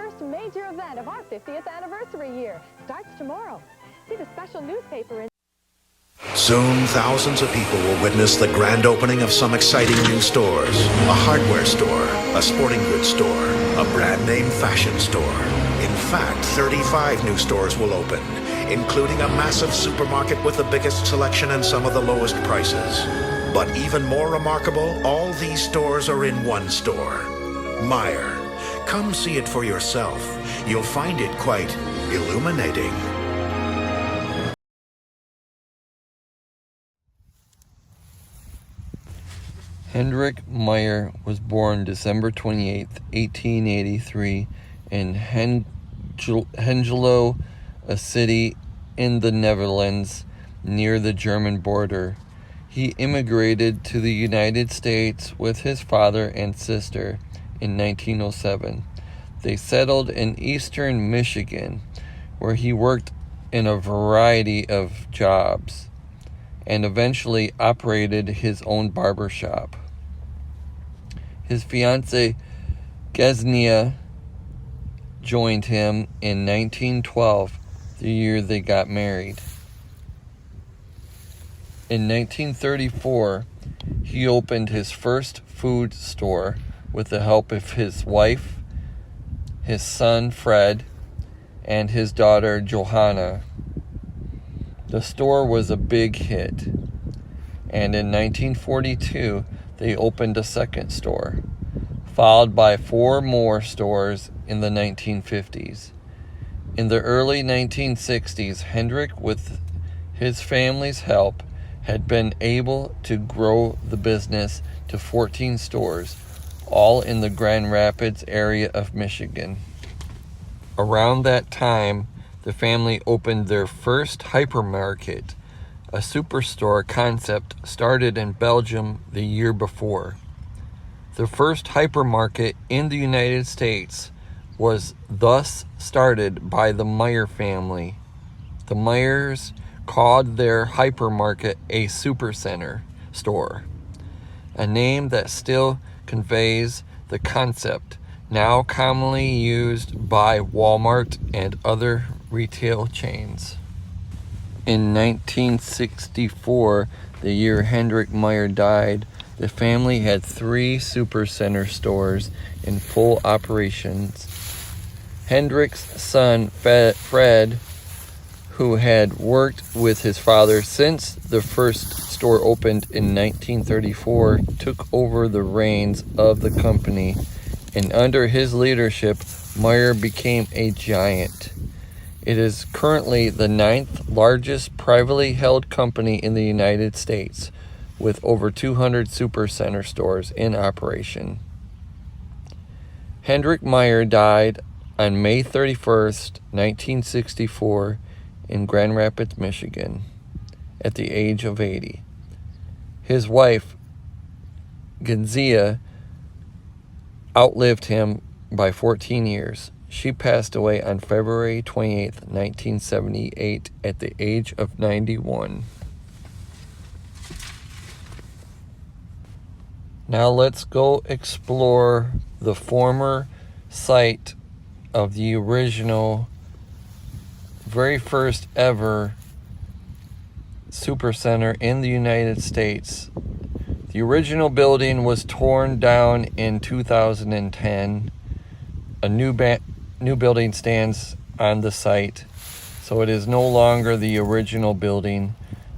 first major event of our 50th anniversary year. Starts tomorrow. See the special newspaper in... Soon, thousands of people will witness the grand opening of some exciting new stores. A hardware store, a sporting goods store, a brand name fashion store. In fact, 35 new stores will open, including a massive supermarket with the biggest selection and some of the lowest prices. But even more remarkable, all these stores are in one store. Meijer. Come see it for yourself. You'll find it quite illuminating. Hendrick Meijer was born December 28, 1883 in Hengelo, a city in the Netherlands near the German border. He immigrated to the United States with his father and sister in 1907. They settled in eastern Michigan, where he worked in a variety of jobs and eventually operated his own barber shop. His fiancée, Gezina, joined him in 1912, the year they got married. In 1934, he opened his first food store with the help of his wife, his son Fred, and his daughter Johanna. The store was a big hit, and in 1942 they opened a second store, followed by 4 more stores in the 1950s. In the early 1960s, Hendrik, with his family's help, had been able to grow the business to 14 stores, all in the Grand Rapids area of Michigan. Around that time, the family opened their first hypermarket, a superstore concept started in Belgium the year before. The first hypermarket in the United States was thus started by the Meijer family. The Meijers called their hypermarket a supercenter store, a name that still conveys the concept now commonly used by Walmart and other retail chains. In 1964, the year Hendrick Meijer died, the family had 3 supercenter stores in full operations. Hendrik's son Fred, who had worked with his father since the first store opened in 1934, took over the reins of the company, and under his leadership, Meijer became a giant. It is currently the 9th largest privately held company in the United States, with over 200 supercenter stores in operation. Hendrick Meijer died on May 31st, 1964, in Grand Rapids, Michigan, at the age of 80. His wife, Gezina, outlived him by 14 years. She passed away on February 28th, 1978, at the age of 91. Now let's go explore the former site of the original, very first ever supercenter in the United States. The original building was torn down in 2010. A new building stands on the site, so it is no longer the original building,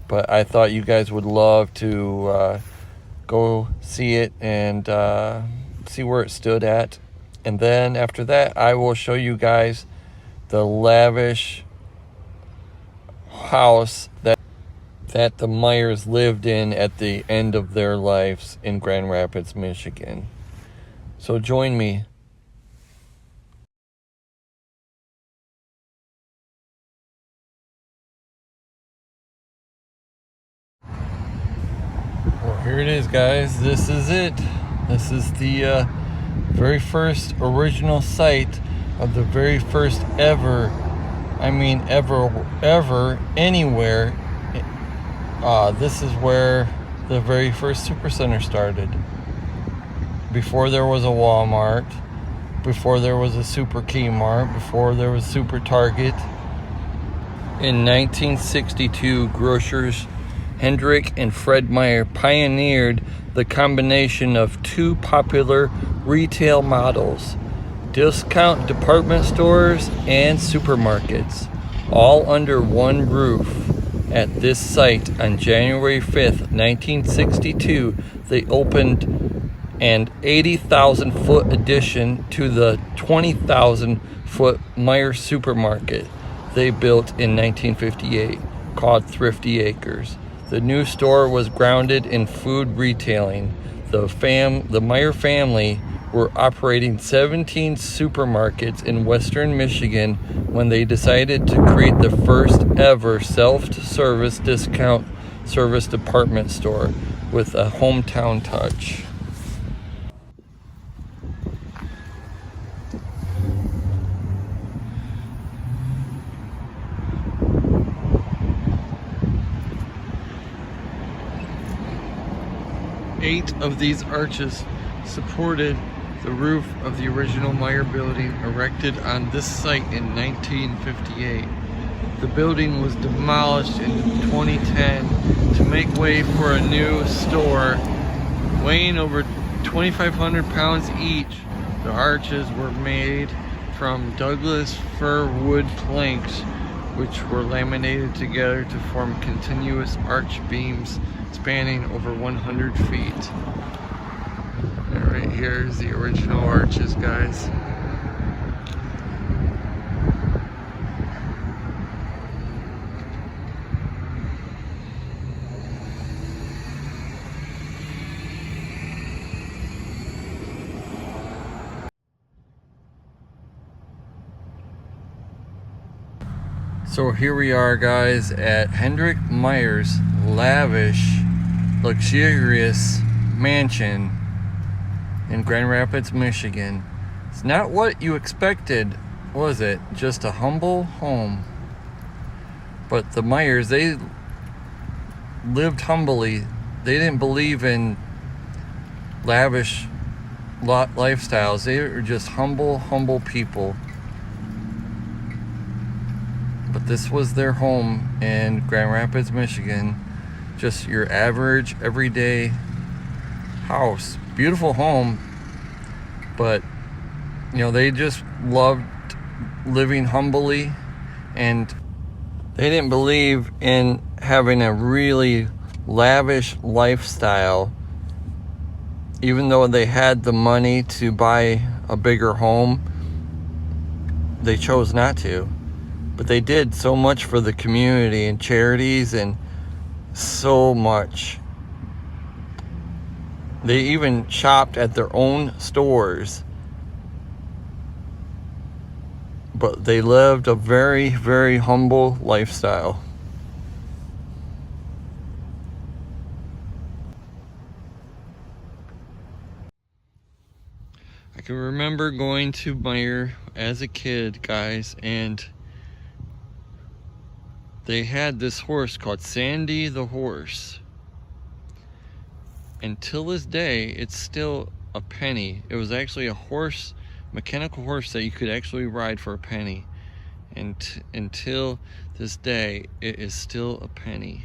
but I thought you guys would love to go see it and see where it stood at. And then after that, I will show you guys the lavish house that the Meijers lived in at the end of their lives in Grand Rapids, Michigan. So join me. Well, here it is, guys. This is it. This is the very first original site of the very first ever, ever, anywhere. This is where the very first supercenter started. Before there was a Walmart, before there was a Super Kmart, before there was Super Target. In 1962, grocers Hendrick and Fred Meijer pioneered the combination of two popular retail models: discount department stores and supermarkets, all under one roof. At this site on January 5th, 1962, they opened an 80,000-foot addition to the 20,000-foot Meijer supermarket they built in 1958, called Thrifty Acres. The new store was grounded in food retailing. The Meijer family were operating 17 supermarkets in western Michigan when they decided to create the first ever self-service discount service department store with a hometown touch. Eight of these arches supported the roof of the original Meijer building erected on this site in 1958. The building was demolished in 2010 to make way for a new store weighing over 2,500 pounds each. The arches were made from Douglas fir wood planks, which were laminated together to form continuous arch beams spanning over 100 feet. And right here is the original arches, guys. So here we are, guys, at Hendrick Meijer's lavish, luxurious mansion in Grand Rapids, Michigan. It's not what you expected, was it? Just a humble home. But the Meijers, they lived humbly. They didn't believe in lavish lifestyles. They were just humble people. But this was their home in Grand Rapids, Michigan. Just your average, everyday house. Beautiful home, but you know, they just loved living humbly, and they didn't believe in having a really lavish lifestyle. Even though they had the money to buy a bigger home, they chose not to. But they did so much for the community and charities and so much. They even shopped at their own stores. But they lived a very, very humble lifestyle. I can remember going to Meijer as a kid, guys, and they had this horse called Sandy the horse. Until this day, it's still a penny. It was actually a horse, mechanical horse that you could actually ride for a penny. And until this day, it is still a penny.